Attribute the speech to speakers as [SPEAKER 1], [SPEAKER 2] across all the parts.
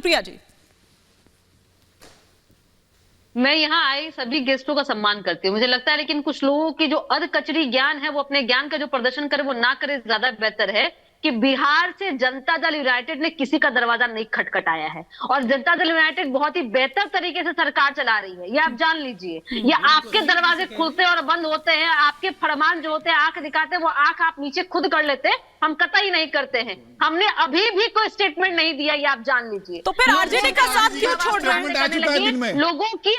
[SPEAKER 1] अनुप्रिया जी।
[SPEAKER 2] मैं यहाँ आए सभी गेस्टों का सम्मान करती हूँ, मुझे लगता है, लेकिन कुछ लोगों की जो अधकचरी ज्ञान है वो अपने ज्ञान का जो प्रदर्शन करे वो ना करे, ज्यादा बेहतर है। कि बिहार से जनता दल यूनाइटेड ने किसी का दरवाजा नहीं खटखटाया है और जनता दल यूनाइटेड बहुत ही बेहतर तरीके से सरकार चला रही है, ये आप जान लीजिए। ये आपके दरवाजे खुलते और बंद होते हैं, आपके फरमान जो होते हैं आंख दिखाते हैं, वो आंख आप नीचे खुद कर लेते हैं, हम कतई नहीं करते हैं। हमने अभी भी कोई स्टेटमेंट नहीं दिया, ये आप जान लीजिए।
[SPEAKER 1] तो फिर आरजेडी का साथ क्यों छोड़ रहे हैं?
[SPEAKER 2] लोगों की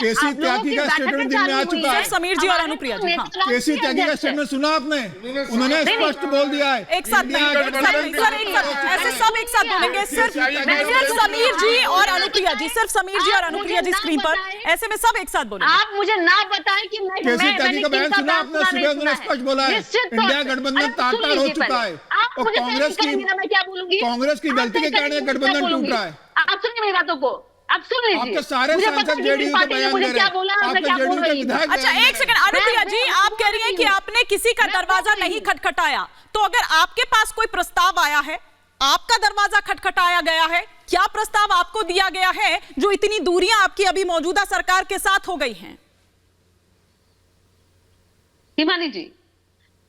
[SPEAKER 1] समीर जी और अनुप्रिया जी,
[SPEAKER 3] केसी त्यागी का स्टेटमेंट सुना आपने? उन्होंने स्पष्ट बोल दिया है
[SPEAKER 1] एक साथ ऐसे सब एक साथ बोलेंगे। सिर्फ समीर जी और अनुप्रिया जी, सिर्फ समीर जी और अनुप्रिया जी स्क्रीन पर, ऐसे में सब एक साथ बोलेंगे।
[SPEAKER 2] आप मुझे ना बताएं कि मैं
[SPEAKER 3] केसी त्यागी का बयान सुना आपने? सुबह उन्होंने स्पष्ट बोला है इंडिया गठबंधन तार-तार हो चुका है और कांग्रेस की गलती के कारण गठबंधन टूट रहा है।
[SPEAKER 2] आप सुनिए मेरी बातों को, आप सुन लीजिए।
[SPEAKER 3] आपके सारे सांसद जेडीयू के बयान दे रहे हैं।
[SPEAKER 1] अच्छा एक सेकंड, अनुप्रिया जी आप कह रही हैं कि आपने किसी का दरवाजा नहीं खटखटाया, तो अगर आपके पास कोई प्रस्ताव आया है, आपका दरवाजा खटखटाया गया है, क्या प्रस्ताव आपको दिया गया है जो इतनी दूरियां आपकी अभी मौजूदा सरकार के साथ हो गई हैं?
[SPEAKER 2] हिमानी जी,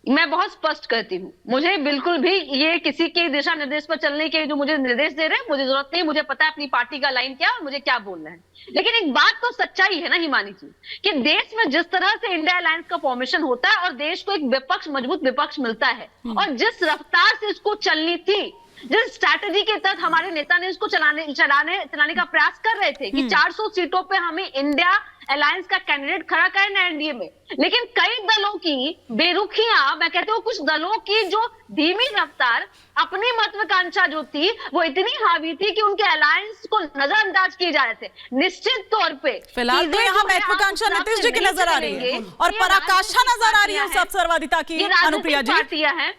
[SPEAKER 2] मैं बहुत स्पष्ट कहती हूँ, मुझे बिल्कुल भी ये किसी के दिशा निर्देश पर चलने के जो मुझे निर्देश दे रहे हैं मुझे जरूरत नहीं। मुझे पता है अपनी पार्टी का लाइन क्या है और मुझे क्या बोलना है। लेकिन एक बात तो सच्चाई है ना हिमानी जी, कि देश में जिस तरह से इंडिया अलायंस का फॉर्मेशन होता है और देश को एक विपक्ष, मजबूत विपक्ष मिलता है, और जिस रफ्तार से इसको चलनी थी, जिस स्ट्रैटेजी के तहत हमारे नेता ने इसको चलाने का प्रयास कर रहे थे कि 400 सीटों पे हमें इंडिया अलायंस का कैंडिडेट खड़ा करना है एनडीए में, लेकिन कई दलों की बेरुखियां, मैं कहती हूँ कुछ दलों की जो धीमी रफ्तार, अपनी महत्वाकांक्षा जो थी वो इतनी हावी थी कि उनके अलायंस को नजरअंदाज किए जा रहे थे। निश्चित तौर पे
[SPEAKER 1] फिलहाल तो यहाँ महत्वाकांक्षा नीतीश जी की नजर आ रही है और पराकाष्ठा नजर आ रही है सर्ववादिता की। अनुप्रिया जी
[SPEAKER 2] पार्टियां हैं,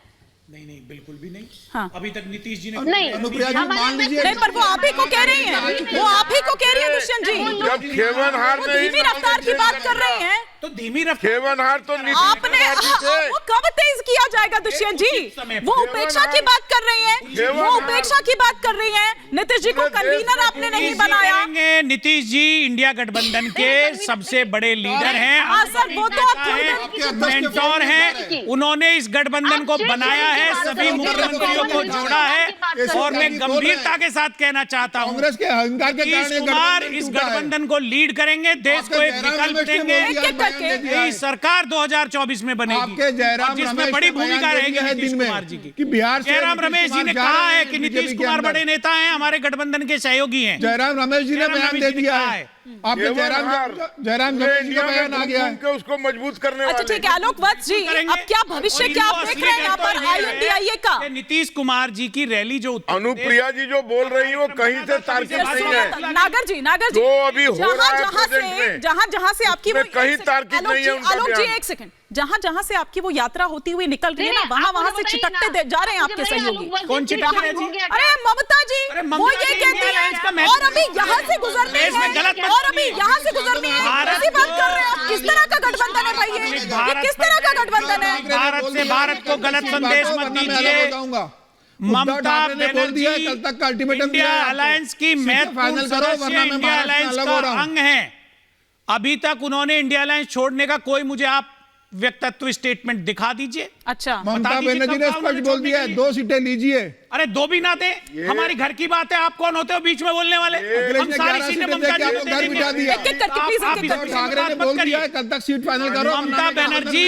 [SPEAKER 4] नहीं बिल्कुल भी नहीं।
[SPEAKER 1] हाँ।
[SPEAKER 4] अभी तक नीतीश जी ने
[SPEAKER 2] नहीं,
[SPEAKER 3] अनुप्रिया जी मान लीजिए,
[SPEAKER 1] नहीं पर वो आप ही को कह रही हैं, वो आप ही को कह रही है दुष्यंत जी,
[SPEAKER 5] जब खेवनहार
[SPEAKER 1] वो
[SPEAKER 5] नहीं
[SPEAKER 1] धीमी रफ्तार की बात कर रहे हैं,
[SPEAKER 4] तो धीमी रफ्तार
[SPEAKER 5] खेवनहार तो
[SPEAKER 1] आपने वो कब तेज किया जाएगा दुष्यंत जी? वो उपेक्षा की बात कर रही हैं, वो उपेक्षा की बात कर रही हैं। नीतीश जी को कन्वीनर आपने नहीं बनाया।
[SPEAKER 4] नीतीश जी इंडिया गठबंधन के सबसे बड़े लीडर हैं,
[SPEAKER 1] सर वो तो आप
[SPEAKER 4] मेंटोर हैं, उन्होंने इस गठबंधन को बनाया है, सभी मुख्यमंत्रियों को जोड़ा है। और मैं गंभीरता के साथ कहना चाहता हूं,
[SPEAKER 3] कांग्रेस के अहंकार के कारण
[SPEAKER 4] नीतीश कुमार इस गठबंधन को लीड करेंगे, देश को एक विकल्प देंगे। यही सरकार 2024 में बनेगी,
[SPEAKER 3] आपके जयराम
[SPEAKER 4] जिसमें बड़ी भूमिका रहेगी नीतीश कुमार जी की।
[SPEAKER 3] बिहार
[SPEAKER 4] जयराम रमेश जी ने कहा है कि नीतीश कुमार बड़े नेता हैं, हमारे गठबंधन के सहयोगी हैं।
[SPEAKER 3] जयराम रमेश जी ने बयान दे दिया है, आपके जयराम रमेश जी का बयान आ गया है,
[SPEAKER 5] उसको मजबूत करने वाले।
[SPEAKER 1] अच्छा ठीक है, आलोक वत्स जी अब क्या भविष्य क्या आप देख रहे हैं यहाँ पर INDIA का?
[SPEAKER 4] नीतीश कुमार जी की रैली जो
[SPEAKER 5] अनुप्रिया जी जो बोल रही है वो कहीं से तार्किक नहीं है।
[SPEAKER 1] नागर जी जो
[SPEAKER 5] अभी हो रहा है प्रेजेंट में,
[SPEAKER 1] जहां से आपकी वो
[SPEAKER 5] कहीं तार्किक नहीं है उनका
[SPEAKER 1] आलोक जी
[SPEAKER 5] बयान।
[SPEAKER 1] एक सेकंड, जहां से आपकी वो यात्रा होती हुई निकल रही है ना, वहां से छिटकते जा रहे हैं आपके सहयोगी।
[SPEAKER 4] कौन छिटक रहे जी?
[SPEAKER 1] अरे ममता जी वो ये कहती है और अभी यहाँ से गुजरनी है, और अभी यहाँ से गुजरनी है, इसी बात कर रहे हैं आप। किस तरह का गठबंधन है भाई ये किस तरह का गठबंधन है?
[SPEAKER 4] भारत से भारत को गलत संदेश मत दीजिए। ममता बनर्जी
[SPEAKER 3] कल तक का अल्टीमेटम
[SPEAKER 4] इंडिया अलायंस की महत्वपूर्ण सदस्य, इंडिया अलायंस का अंग है। अभी तक उन्होंने इंडिया अलायंस छोड़ने का कोई मुझे आप व्यक्तित्व स्टेटमेंट दिखा दीजिए।
[SPEAKER 1] अच्छा
[SPEAKER 3] ममता बनर्जी ने स्पष्ट बोल दिया है 2 सीटें लीजिए।
[SPEAKER 4] अरे 2 भी ना दे, हमारी घर की बात है, आप कौन होते हो बीच में बोलने वाले? हम सारी सीटें ममता जी को दे देंगे।
[SPEAKER 3] ठाकरे ने बोल दिया है कल तक सीट फाइनल करो।
[SPEAKER 4] ममता बनर्जी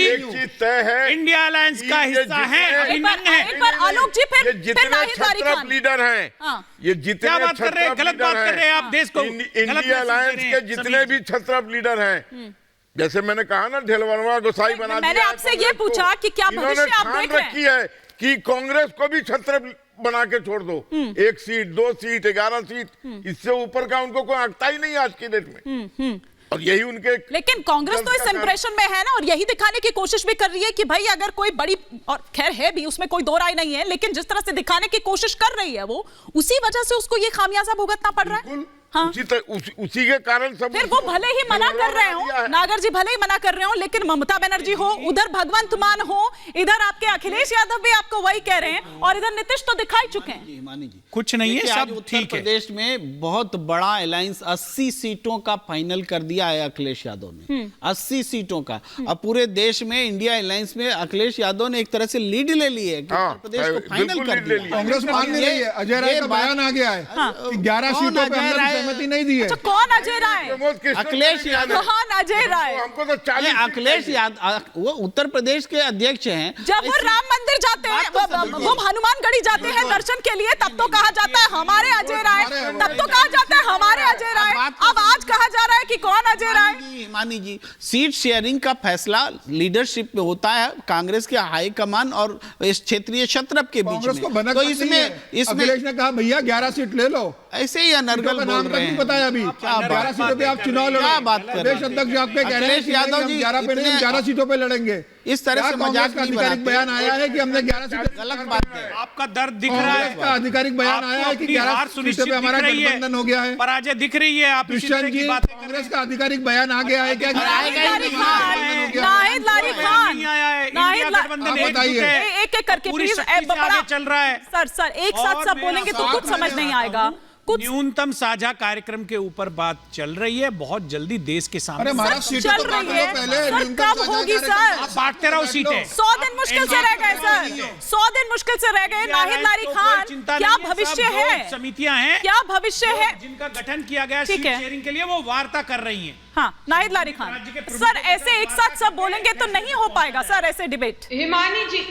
[SPEAKER 4] इंडिया अलायंस का हिस्सा है, अभिन्न है।
[SPEAKER 1] एक बार आलोक जी फिर
[SPEAKER 5] जितने छत्रप लीडर हैं, ये जितने
[SPEAKER 4] क्या बात कर रहे हैं? गलत बात कर रहे हैं आप देश को।
[SPEAKER 5] इंडिया अलायंस के जितने भी छत्रप लीडर हैं, जैसे मैंने कहा ना ढेलवनवा गोसाई बना दिया।
[SPEAKER 1] मैंने आपसे ये पूछा कि क्या भविष्य आप देख रहे हैं?
[SPEAKER 5] रखी है कि कांग्रेस को भी छत्र बना के छोड़ दो, 1 सीट 2 सीट 11 सीट, इससे ऊपर का उनको कोई आंकता ही नहीं आज की डेट में। और यही उनके,
[SPEAKER 1] लेकिन कांग्रेस तो इस इंप्रेशन में है ना, और यही दिखाने की कोशिश भी कर रही है कि भाई अगर कोई बड़ी, और खैर है भी, उसमें कोई दो राय नहीं है, लेकिन जिस तरह से दिखाने की कोशिश कर रही है वो, उसी वजह से उसको ये खामियाजा भुगतना पड़ रहा है। हाँ।
[SPEAKER 5] उसी के कारण सब
[SPEAKER 1] फिर वो भले ही मना कर रहे हो, नागर जी भले ही मना कर रहे हो, लेकिन ममता बनर्जी हो, उधर भगवंत मान हो, इधर आपके अखिलेश यादव भी आपको वही कह रहे हैं, और इधर नीतीश तो दिखाई चुके हैं।
[SPEAKER 6] हिमानी जी
[SPEAKER 4] कुछ नहीं है, सब
[SPEAKER 6] उत्तर
[SPEAKER 4] ठीक है।
[SPEAKER 6] प्रदेश में बहुत बड़ा अलायंस 80 सीटों का फाइनल कर दिया है अखिलेश यादव ने, 80 सीटों का। अब पूरे देश में इंडिया अलायंस में अखिलेश यादव ने एक तरह से लीड ले ली है कि उत्तर प्रदेश को फाइनल कर दिया।
[SPEAKER 3] कांग्रेस मान नहीं रही है। अजय राय का बयान आ गया है कि 11 सीटों पे हमने सहमति नहीं दी है।
[SPEAKER 1] अच्छा, कौन अजय राय?
[SPEAKER 6] अखिलेश यादव।
[SPEAKER 1] कौन अजय राय?
[SPEAKER 5] हमको तो 40
[SPEAKER 6] अखिलेश यादव वो उत्तर प्रदेश के अध्यक्ष हैं।
[SPEAKER 1] जब वो राम मंदिर जाते हैं, वो हनुमानगढ़ी जाते हैं दर्शन के लिए, तब तो कहा जाता है हमारे अजय राय, तब तो कहा जाता है हमारे अजय राय। अब आज कहा जा रहा है कि कौन अजय राय?
[SPEAKER 6] हिमानी जी, सीट शेयरिंग का फैसला लीडरशिप में होता है, कांग्रेस के हाईकमान और इस क्षेत्रीय क्षत्रप के बीच में। तो इसमें
[SPEAKER 3] अखिलेश ने कहा भैया 11 सीट ले लो,
[SPEAKER 6] ऐसे ही अनर्गल बोल
[SPEAKER 3] नाम तक
[SPEAKER 6] रहे
[SPEAKER 3] नहीं
[SPEAKER 6] हैं।
[SPEAKER 3] बताया अभी। 11 सीटों पे आप चुनाव लड़ो।
[SPEAKER 6] क्या बात कर रहे हैं?
[SPEAKER 3] प्रदेश अध्यक्ष आपके कह रहे हैं कि
[SPEAKER 6] यादव जी
[SPEAKER 3] 11 पे नहीं, हम 11 सीटों पे लड़ेंगे।
[SPEAKER 6] इस तरह से मजाक नहीं
[SPEAKER 3] आधिकारिक
[SPEAKER 6] बनाते।
[SPEAKER 3] बयान आया है कि हमने 11 सीटें,
[SPEAKER 6] गलत बात है।
[SPEAKER 4] आपका दर्द दिख रहा है,
[SPEAKER 3] का आधिकारिक बयान आया है कि 11 सीटों पे हमारा गठबंधन हो गया है।
[SPEAKER 4] पराजय दिख रही है। आप इसी तरह
[SPEAKER 3] दुष्यंत
[SPEAKER 4] की
[SPEAKER 3] जी,
[SPEAKER 4] बातें कर रहे
[SPEAKER 3] कांग्रेस का आधिकारिक बयान आ गया है क्या?
[SPEAKER 1] नाहिद लारी खान,
[SPEAKER 4] नहीं आया है। इंडिया गठबंधन एकजुट है,
[SPEAKER 1] एक एक करके
[SPEAKER 4] पूरी
[SPEAKER 1] प्लीज,
[SPEAKER 4] शक्ति से आगे चल रहा है।
[SPEAKER 1] सर एक साथ
[SPEAKER 4] और
[SPEAKER 1] सब
[SPEAKER 4] मैं
[SPEAKER 1] बोलेंगे तो
[SPEAKER 4] साथ
[SPEAKER 1] कुछ समझ
[SPEAKER 4] में
[SPEAKER 1] नहीं
[SPEAKER 4] चाहता
[SPEAKER 1] आएगा।
[SPEAKER 4] हूं,
[SPEAKER 1] कुछ
[SPEAKER 4] न्यूनतम साझा कार्यक्रम के ऊपर बात चल रही है, बहुत जल्दी देश के सामने।
[SPEAKER 3] अरे महाराज सीटें
[SPEAKER 1] चल
[SPEAKER 3] तो बांट
[SPEAKER 1] रही
[SPEAKER 3] लो
[SPEAKER 1] है
[SPEAKER 3] पहले,
[SPEAKER 1] सर,
[SPEAKER 3] न्यूनतम
[SPEAKER 1] कब
[SPEAKER 3] साझा
[SPEAKER 1] होगी
[SPEAKER 3] कार्यक्रम।
[SPEAKER 1] सर?
[SPEAKER 4] आप बांटते रहो सीटें।
[SPEAKER 1] 100 दिन मुश्किल से रह गए सर, 100 दिन मुश्किल से रह गए। नाहिद लारी खान, क्या भविष्य है?
[SPEAKER 4] समितियां हैं,
[SPEAKER 1] क्या भविष्य है?
[SPEAKER 4] जिनका गठन किया गया
[SPEAKER 1] ठीक
[SPEAKER 4] सीट
[SPEAKER 1] है।
[SPEAKER 4] शेयरिंग के लिए, वो वार्ता कर रही हैं।
[SPEAKER 1] हाँ, नाहिद लारी खान सर, ऐसे एक साथ सब बोलेंगे तो नहीं हो पाएगा सर ऐसे डिबेट।
[SPEAKER 7] हिमानी जी,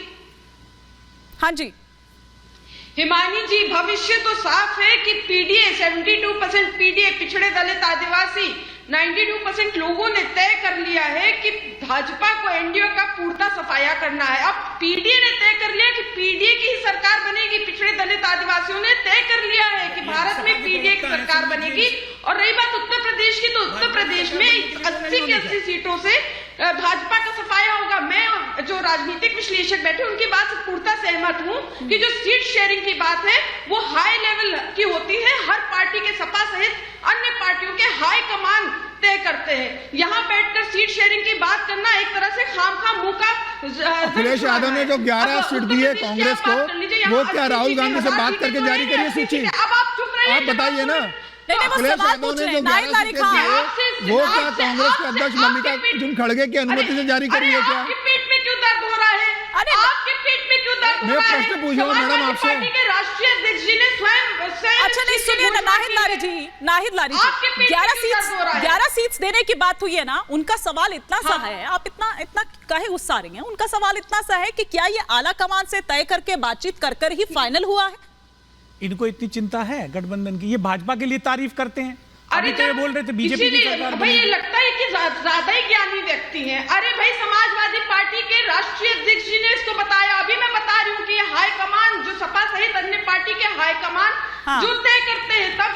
[SPEAKER 1] हाँ जी,
[SPEAKER 7] हिमानी जी, भविष्य तो साफ है कि पीडीए 72% पीडीए, पिछड़े दलित आदिवासी 92% लोगों ने तय कर लिया है कि भाजपा को एनडीए का पूर्णता सफाया करना है। अब पीडीए ने तय कर लिया कि पीडीए की ही सरकार बनेगी। पिछड़े दलित आदिवासियों ने तय कर लिया है कि भारत में पीडीए की सरकार बनेगी। और रही बात उत्तर प्रदेश की, तो उत्तर प्रदेश में 80 की 80 सीटों से भाजपा का सफाया होगा। मैं जो राजनीतिक विश्लेषक बैठे उनकी बात से पूर्णतः सहमत हूं कि जो सीट शेयरिंग की बात है वो हाई लेवल की होती है। हर पार्टी के, सपा सहित अन्य पार्टियों के हाई कमान तय करते हैं। यहाँ बैठकर सीट शेयरिंग की बात करना एक तरह से खामखा मुंह का।
[SPEAKER 3] अखिलेश यादव ने जो 11 सीट दी है कांग्रेस को, वो क्या राहुल गांधी से बात करके जारी करिए सूची?
[SPEAKER 7] अब आप चुप रहिए,
[SPEAKER 3] आप बताइए ना।
[SPEAKER 1] नहीं, वो
[SPEAKER 3] अखिलेश
[SPEAKER 1] सवाल
[SPEAKER 3] यादव
[SPEAKER 1] पूछ
[SPEAKER 3] ने
[SPEAKER 1] रहे
[SPEAKER 3] जो
[SPEAKER 1] हैं, नाहिद
[SPEAKER 3] 11
[SPEAKER 1] लारी
[SPEAKER 3] सीटें
[SPEAKER 1] खान।
[SPEAKER 3] दी है, वो क्या कांग्रेस के अध्यक्ष मल्लिकार्जुन खड़गे की अनुमति से जारी करी है क्या?
[SPEAKER 7] आपके पेट में क्यों दर्द हो रहा है?
[SPEAKER 1] अरे
[SPEAKER 7] आपके पेट में क्यों दर्द हो
[SPEAKER 3] मैं
[SPEAKER 7] रहा है?
[SPEAKER 3] प्रश्न पूछ रहा हूं मैडम आपसे।
[SPEAKER 7] पार्टी के राष्ट्रीय अध्यक्ष जी ने स्वयं
[SPEAKER 1] अच्छा नहीं, सुनिए ना नाहिद लारी जी, नाहिद लारी
[SPEAKER 7] आपके
[SPEAKER 1] जी,
[SPEAKER 7] पेट में
[SPEAKER 1] 11
[SPEAKER 7] क्यों दर्द हो रहा है?
[SPEAKER 1] 11 सीट्स देने की बात हुई है ना, उनका सवाल इतना सा है, आप इतना इतना काहे गुस्सा रही हैं? उनका सवाल इतना सा है कि क्या ये आला कमान से तय करके बातचीत कर ही फाइनल हुआ है?
[SPEAKER 4] इनको इतनी चिंता है गठबंधन की? ये भाजपा के लिए तारीफ करते हैं।
[SPEAKER 7] अरे
[SPEAKER 4] अभी तो ये बोल रहे थे बीजेपी की सरकार
[SPEAKER 7] भाई, ये
[SPEAKER 4] बनेगी।
[SPEAKER 7] लगता है कि ज्यादा ही ज्ञानी व्यक्ति हैं। अरे भाई, समाजवादी पार्टी के राष्ट्रीय अध्यक्ष जी ने इसको बताया। अभी मैं बता रही हूँ कि ये हाईकमान, जो सपा सहित अन्य पार्टी के हाईकमान
[SPEAKER 1] हाँ।
[SPEAKER 7] जो तय करते हैं, तब